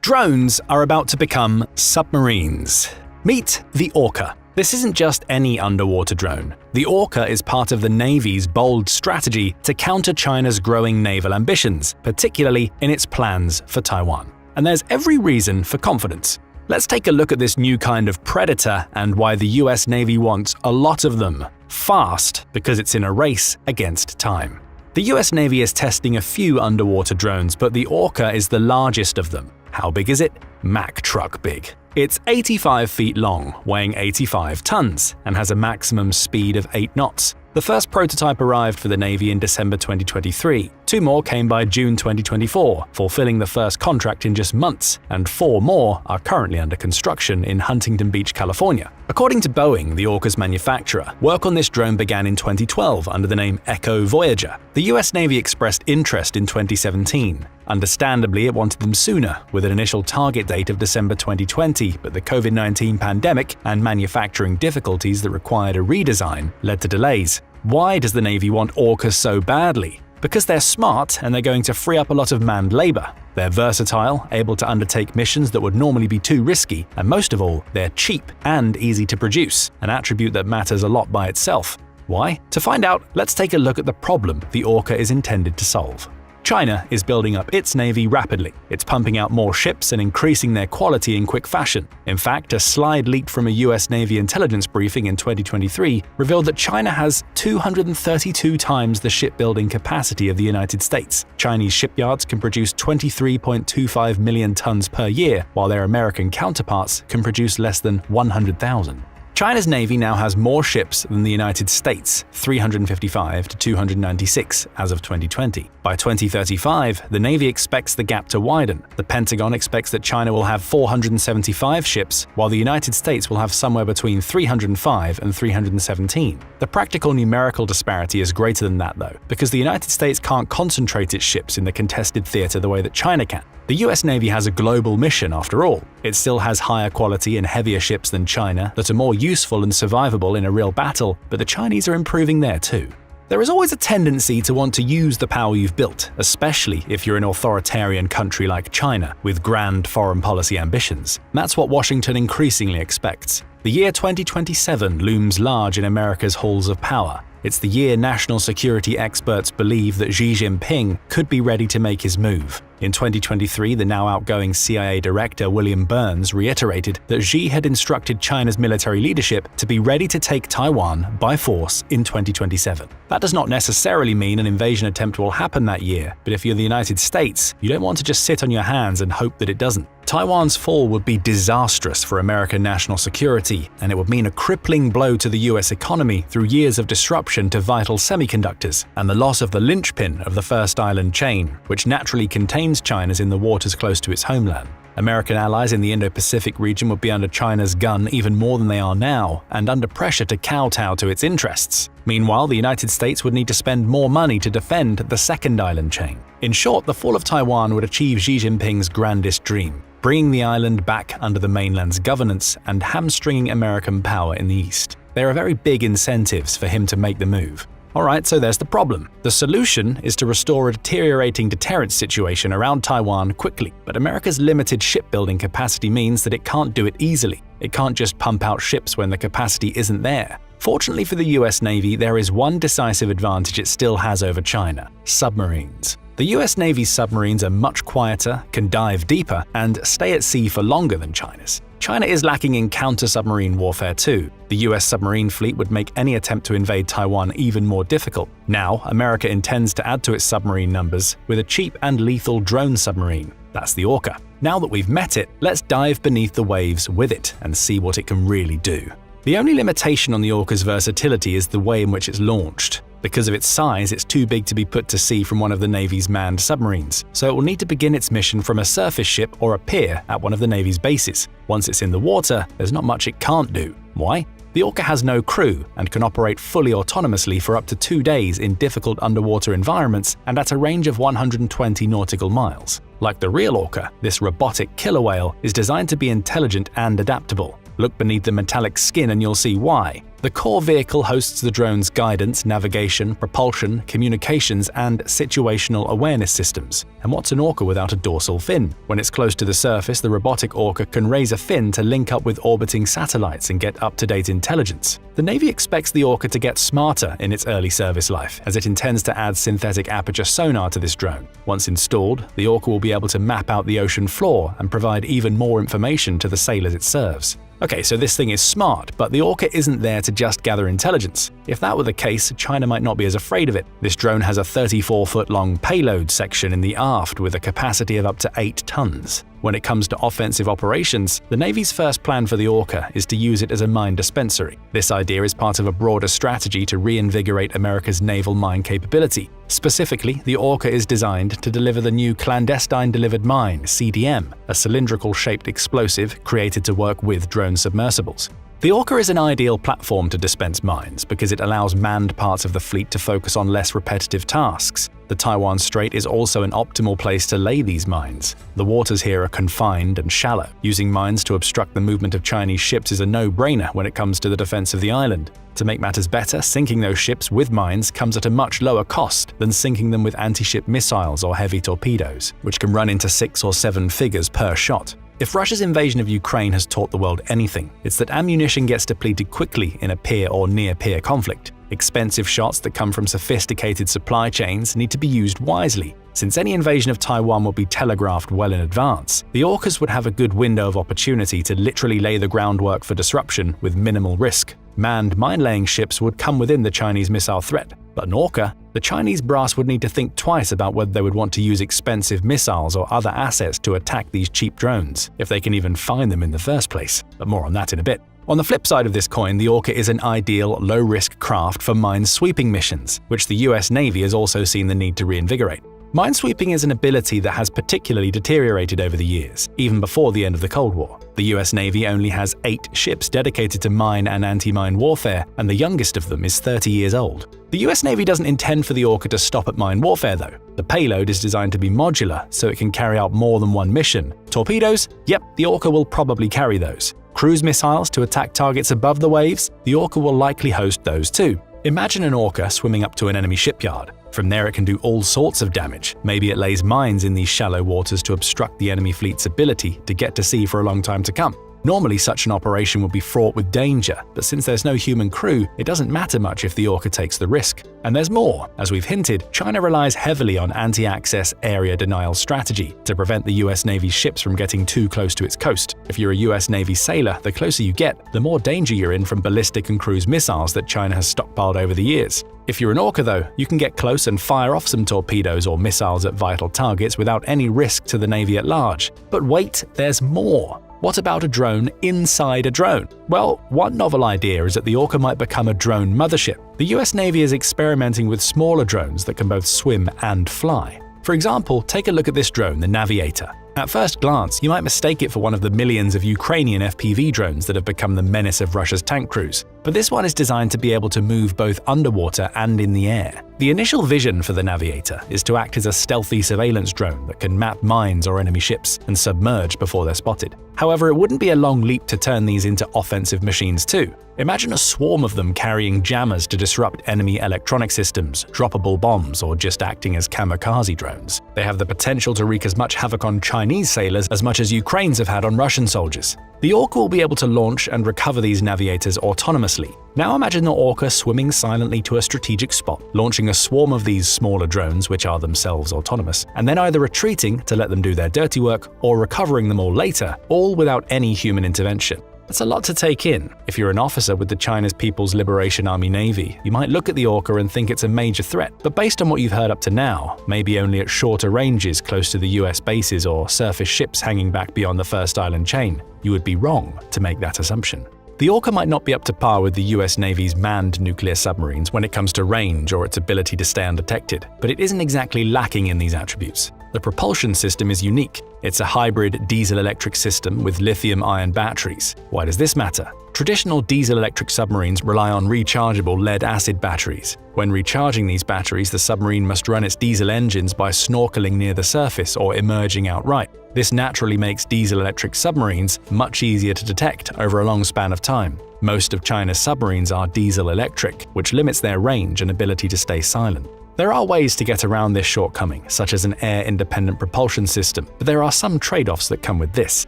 Drones are about to become submarines. Meet the Orca. This isn't just any underwater drone. The Orca is part of the Navy's bold strategy to counter China's growing naval ambitions, particularly in its plans for Taiwan. And there's every reason for confidence. Let's take a look at this new kind of predator and why the US Navy wants a lot of them. Fast, because it's in a race against time. The US Navy is testing a few underwater drones, but the Orca is the largest of them. How big is it? Mack truck big. It's 85 feet long, weighing 85 tons, and has a maximum speed of 8 knots. The first prototype arrived for the Navy in December 2023. 2 more came by June 2024, fulfilling the first contract in just months, and 4 more are currently under construction in Huntington Beach, California. According to Boeing, the Orca's manufacturer, work on this drone began in 2012 under the name Echo Voyager. The US Navy expressed interest in 2017. Understandably, it wanted them sooner, with an initial target date of December 2020, but the COVID-19 pandemic and manufacturing difficulties that required a redesign led to delays. Why does the Navy want Orcas so badly? Because they're smart and they're going to free up a lot of manned labor. They're versatile, able to undertake missions that would normally be too risky, and most of all, they're cheap and easy to produce, an attribute that matters a lot by itself. Why? To find out, let's take a look at the problem the Orca is intended to solve. China is building up its navy rapidly. It's pumping out more ships and increasing their quality in quick fashion. In fact, a slide leaked from a US Navy intelligence briefing in 2023 revealed that China has 232 times the shipbuilding capacity of the United States. Chinese shipyards can produce 23.25 million tons per year, while their American counterparts can produce less than 100,000. China's Navy now has more ships than the United States, 355 to 296 as of 2020. By 2035, the Navy expects the gap to widen. The Pentagon expects that China will have 475 ships, while the United States will have somewhere between 305 and 317. The practical numerical disparity is greater than that though, because the United States can't concentrate its ships in the contested theater the way that China can. The US Navy has a global mission after all. It still has higher quality and heavier ships than China that are more useful and survivable in a real battle, but the Chinese are improving there too. There is always a tendency to want to use the power you've built, especially if you're an authoritarian country like China with grand foreign policy ambitions. That's what Washington increasingly expects. The year 2027 looms large in America's halls of power. It's the year national security experts believe that Xi Jinping could be ready to make his move. In 2023, the now outgoing CIA director William Burns reiterated that Xi had instructed China's military leadership to be ready to take Taiwan by force in 2027. That does not necessarily mean an invasion attempt will happen that year, but if you're the United States, you don't want to just sit on your hands and hope that it doesn't. Taiwan's fall would be disastrous for American national security, and it would mean a crippling blow to the US economy through years of disruption to vital semiconductors and the loss of the linchpin of the first island chain, which naturally contains China's in the waters close to its homeland. American allies in the Indo-Pacific region would be under China's gun even more than they are now, and under pressure to kowtow to its interests. Meanwhile, the United States would need to spend more money to defend the second island chain. In short, the fall of Taiwan would achieve Xi Jinping's grandest dream, bringing the island back under the mainland's governance and hamstringing American power in the East. There are very big incentives for him to make the move. Alright, so there's the problem. The solution is to restore a deteriorating deterrence situation around Taiwan quickly, but America's limited shipbuilding capacity means that it can't do it easily. It can't just pump out ships when the capacity isn't there. Fortunately for the US Navy, there is one decisive advantage it still has over China: submarines. The US Navy's submarines are much quieter, can dive deeper, and stay at sea for longer than China's. China is lacking in counter-submarine warfare too. The US submarine fleet would make any attempt to invade Taiwan even more difficult. Now, America intends to add to its submarine numbers with a cheap and lethal drone submarine. That's the Orca. Now that we've met it, let's dive beneath the waves with it and see what it can really do. The only limitation on the Orca's versatility is the way in which it's launched. Because of its size, it's too big to be put to sea from one of the Navy's manned submarines, so it will need to begin its mission from a surface ship or a pier at one of the Navy's bases. Once it's in the water, there's not much it can't do. Why? The Orca has no crew and can operate fully autonomously for up to 2 days in difficult underwater environments and at a range of 120 nautical miles. Like the real Orca, this robotic killer whale is designed to be intelligent and adaptable. Look beneath the metallic skin and you'll see why. The core vehicle hosts the drone's guidance, navigation, propulsion, communications, and situational awareness systems. And what's an orca without a dorsal fin? When it's close to the surface, the robotic orca can raise a fin to link up with orbiting satellites and get up-to-date intelligence. The Navy expects the orca to get smarter in its early service life, as it intends to add synthetic aperture sonar to this drone. Once installed, the orca will be able to map out the ocean floor and provide even more information to the sailors it serves. Okay, so this thing is smart, but the orca isn't there to just gather intelligence. If that were the case, China might not be as afraid of it. This drone has a 34-foot-long payload section in the aft with a capacity of up to 8 tons. When it comes to offensive operations, the Navy's first plan for the orca is to use it as a mine dispensary. This idea is part of a broader strategy to reinvigorate America's naval mine capability. Specifically, the orca is designed to deliver the new Clandestine Delivered Mine (CDM), a cylindrical-shaped explosive created to work with drone submersibles. The orca is an ideal platform to dispense mines because it allows manned parts of the fleet to focus on less repetitive tasks. The Taiwan Strait is also an optimal place to lay these mines. The waters here are confined and shallow. Using mines to obstruct the movement of Chinese ships is a no-brainer when it comes to the defense of the island. To make matters better, sinking those ships with mines comes at a much lower cost than sinking them with anti-ship missiles or heavy torpedoes, which can run into 6 or 7 figures per shot. If Russia's invasion of Ukraine has taught the world anything, it's that ammunition gets depleted quickly in a peer or near-peer conflict. Expensive shots that come from sophisticated supply chains need to be used wisely. Since any invasion of Taiwan will be telegraphed well in advance, the orcas would have a good window of opportunity to literally lay the groundwork for disruption with minimal risk. Manned mine-laying ships would come within the Chinese missile threat, but an orca, the Chinese brass would need to think twice about whether they would want to use expensive missiles or other assets to attack these cheap drones, if they can even find them in the first place. But more on that in a bit. On the flip side of this coin, the orca is an ideal, low-risk craft for mine-sweeping missions, which the US Navy has also seen the need to reinvigorate. Minesweeping is an ability that has particularly deteriorated over the years, even before the end of the Cold War. The US Navy only has 8 ships dedicated to mine and anti-mine warfare, and the youngest of them is 30 years old. The US Navy doesn't intend for the orca to stop at mine warfare though. The payload is designed to be modular, so it can carry out more than one mission. Torpedoes? Yep, the orca will probably carry those. Cruise missiles to attack targets above the waves? The orca will likely host those too. Imagine an orca swimming up to an enemy shipyard. From there it can do all sorts of damage. Maybe it lays mines in these shallow waters to obstruct the enemy fleet's ability to get to sea for a long time to come. Normally such an operation would be fraught with danger, but since there's no human crew, it doesn't matter much if the orca takes the risk. And there's more. As we've hinted, China relies heavily on anti-access area denial strategy to prevent the US Navy's ships from getting too close to its coast. If you're a US Navy sailor, the closer you get, the more danger you're in from ballistic and cruise missiles that China has stockpiled over the years. If you're an orca though, you can get close and fire off some torpedoes or missiles at vital targets without any risk to the Navy at large. But wait, there's more. What about a drone inside a drone? Well, one novel idea is that the orca might become a drone mothership. The US Navy is experimenting with smaller drones that can both swim and fly. For example, take a look at this drone, the Navigator. At first glance, you might mistake it for one of the millions of Ukrainian FPV drones that have become the menace of Russia's tank crews. But this one is designed to be able to move both underwater and in the air. The initial vision for the Navigator is to act as a stealthy surveillance drone that can map mines or enemy ships and submerge before they're spotted. However, it wouldn't be a long leap to turn these into offensive machines too. Imagine a swarm of them carrying jammers to disrupt enemy electronic systems, droppable bombs, or just acting as kamikaze drones. They have the potential to wreak as much havoc on Chinese sailors as much as Ukraine's have had on Russian soldiers. The orca will be able to launch and recover these navigators autonomously. Now imagine the orca swimming silently to a strategic spot, launching a swarm of these smaller drones which are themselves autonomous, and then either retreating to let them do their dirty work or recovering them all later, all without any human intervention. That's a lot to take in. If you're an officer with the China's People's Liberation Army Navy, you might look at the orca and think it's a major threat, but based on what you've heard up to now, maybe only at shorter ranges close to the US bases or surface ships hanging back beyond the first island chain, you would be wrong to make that assumption. The orca might not be up to par with the US Navy's manned nuclear submarines when it comes to range or its ability to stay undetected, but it isn't exactly lacking in these attributes. The propulsion system is unique. It's a hybrid diesel-electric system with lithium-ion batteries. Why does this matter? Traditional diesel-electric submarines rely on rechargeable lead-acid batteries. When recharging these batteries, the submarine must run its diesel engines by snorkeling near the surface or emerging outright. This naturally makes diesel-electric submarines much easier to detect over a long span of time. Most of China's submarines are diesel-electric, which limits their range and ability to stay silent. There are ways to get around this shortcoming, such as an air-independent propulsion system, but there are some trade-offs that come with this.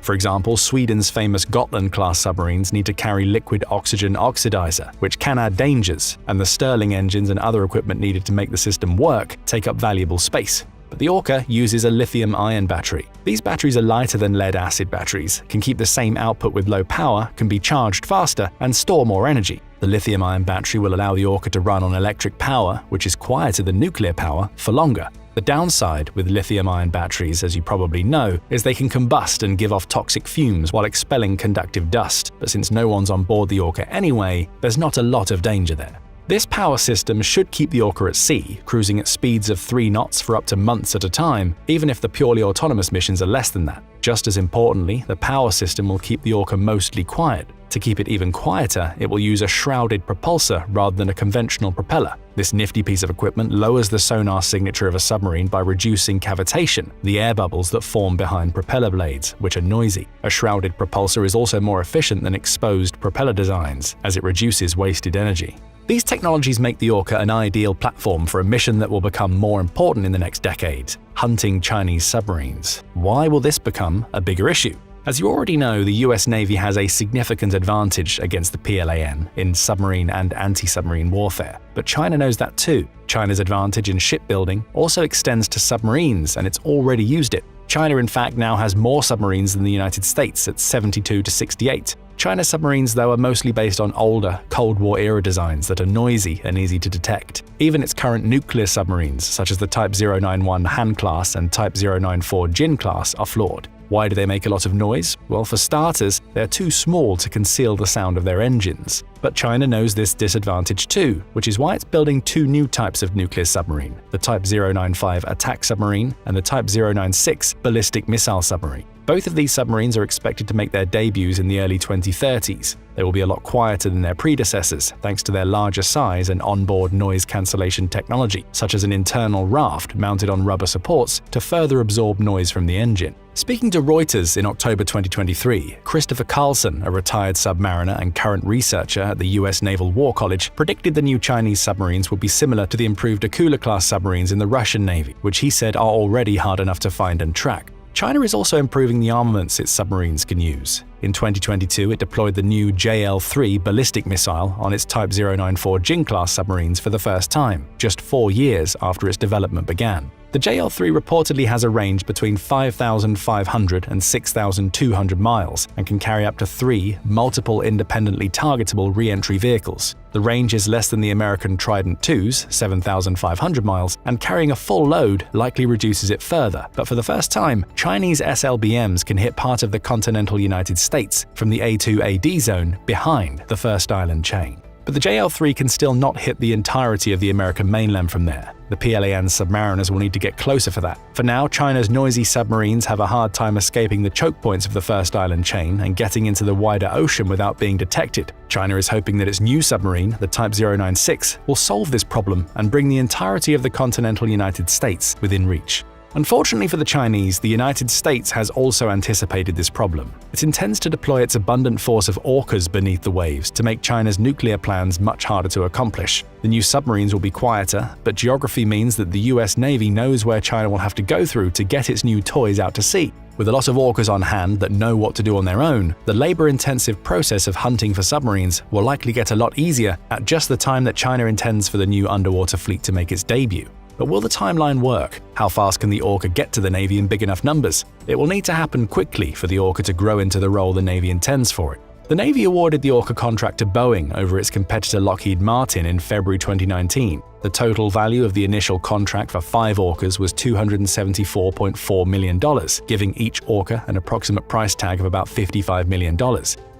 For example, Sweden's famous Gotland-class submarines need to carry liquid oxygen oxidizer, which can add dangers, and the Stirling engines and other equipment needed to make the system work take up valuable space. But the Orca uses a lithium-ion battery. These batteries are lighter than lead-acid batteries, can keep the same output with low power, can be charged faster, and store more energy. The lithium-ion battery will allow the Orca to run on electric power, which is quieter than nuclear power, for longer. The downside with lithium-ion batteries, as you probably know, is they can combust and give off toxic fumes while expelling conductive dust, but since no one's on board the Orca anyway, there's not a lot of danger there. This power system should keep the Orca at sea, cruising at speeds of 3 knots for up to months at a time, even if the purely autonomous missions are less than that. Just as importantly, the power system will keep the Orca mostly quiet. To keep it even quieter, it will use a shrouded propulsor rather than a conventional propeller. This nifty piece of equipment lowers the sonar signature of a submarine by reducing cavitation, the air bubbles that form behind propeller blades, which are noisy. A shrouded propulsor is also more efficient than exposed propeller designs, as it reduces wasted energy. These technologies make the Orca an ideal platform for a mission that will become more important in the next decade: hunting Chinese submarines. Why will this become a bigger issue? As you already know, the US Navy has a significant advantage against the PLAN in submarine and anti-submarine warfare. But China knows that too. China's advantage in shipbuilding also extends to submarines, and it's already used it. China, in fact, now has more submarines than the United States at 72 to 68. China's submarines, though, are mostly based on older, Cold War-era designs that are noisy and easy to detect. Even its current nuclear submarines, such as the Type 091 Han class and Type 094 Jin class, are flawed. Why do they make a lot of noise? Well, for starters, they're too small to conceal the sound of their engines. But China knows this disadvantage too, which is why it's building 2 new types of nuclear submarine, the Type 095 attack submarine and the Type 096 ballistic missile submarine. Both of these submarines are expected to make their debuts in the early 2030s. They will be a lot quieter than their predecessors, thanks to their larger size and onboard noise cancellation technology, such as an internal raft mounted on rubber supports to further absorb noise from the engine. Speaking to Reuters in October 2023, Christopher Carlson, a retired submariner and current researcher at the US Naval War College, predicted the new Chinese submarines would be similar to the improved Akula-class submarines in the Russian Navy, which he said are already hard enough to find and track. China is also improving the armaments its submarines can use. In 2022, it deployed the new JL-3 ballistic missile on its Type 094 Jin-class submarines for the first time, just 4 years after its development began. The JL-3 reportedly has a range between 5,500 and 6,200 miles and can carry up to 3 multiple independently targetable re-entry vehicles. The range is less than the American Trident II's 7,500 miles, and carrying a full load likely reduces it further. But for the first time, Chinese SLBMs can hit part of the continental United States from the A2AD zone behind the first island chain. But the JL-3 can still not hit the entirety of the American mainland from there. The PLAN submariners will need to get closer for that. For now, China's noisy submarines have a hard time escaping the choke points of the first island chain and getting into the wider ocean without being detected. China is hoping that its new submarine, the Type 096, will solve this problem and bring the entirety of the continental United States within reach. Unfortunately for the Chinese, the United States has also anticipated this problem. It intends to deploy its abundant force of orcas beneath the waves to make China's nuclear plans much harder to accomplish. The new submarines will be quieter, but geography means that the US Navy knows where China will have to go through to get its new toys out to sea. With a lot of orcas on hand that know what to do on their own, the labor-intensive process of hunting for submarines will likely get a lot easier at just the time that China intends for the new underwater fleet to make its debut. But will the timeline work? How fast can the Orca get to the Navy in big enough numbers? It will need to happen quickly for the Orca to grow into the role the Navy intends for it. The Navy awarded the Orca contract to Boeing over its competitor Lockheed Martin in February 2019. The total value of the initial contract for 5 orcas was $274.4 million, giving each orca an approximate price tag of about $55 million.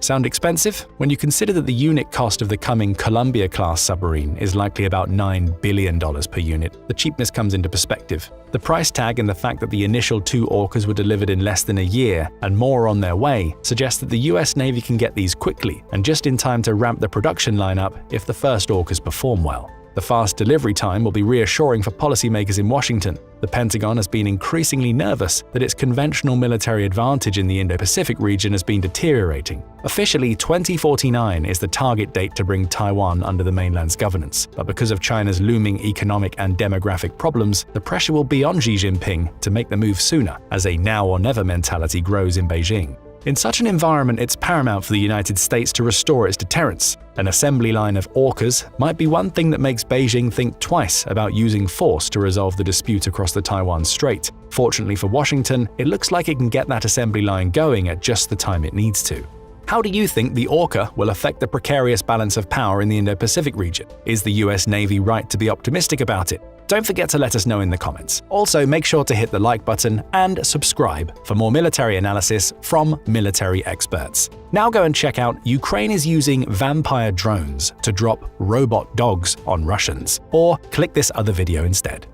Sound expensive? When you consider that the unit cost of the coming Columbia-class submarine is likely about $9 billion per unit, the cheapness comes into perspective. The price tag and the fact that the initial 2 orcas were delivered in less than a year and more on their way suggest that the US Navy can get these quickly and just in time to ramp the production line up if the first orcas perform well. The fast delivery time will be reassuring for policymakers in Washington. The Pentagon has been increasingly nervous that its conventional military advantage in the Indo-Pacific region has been deteriorating. Officially, 2049 is the target date to bring Taiwan under the mainland's governance, but because of China's looming economic and demographic problems, the pressure will be on Xi Jinping to make the move sooner, as a now-or-never mentality grows in Beijing. In such an environment, it's paramount for the United States to restore its deterrence. An assembly line of orcas might be one thing that makes Beijing think twice about using force to resolve the dispute across the Taiwan Strait. Fortunately for Washington, it looks like it can get that assembly line going at just the time it needs to. How do you think the orca will affect the precarious balance of power in the Indo-Pacific region? Is the US Navy right to be optimistic about it? Don't forget to let us know in the comments. Also, make sure to hit the like button and subscribe for more military analysis from military experts. Now go and check out Ukraine is using vampire drones to drop robot dogs on Russians, or click this other video instead.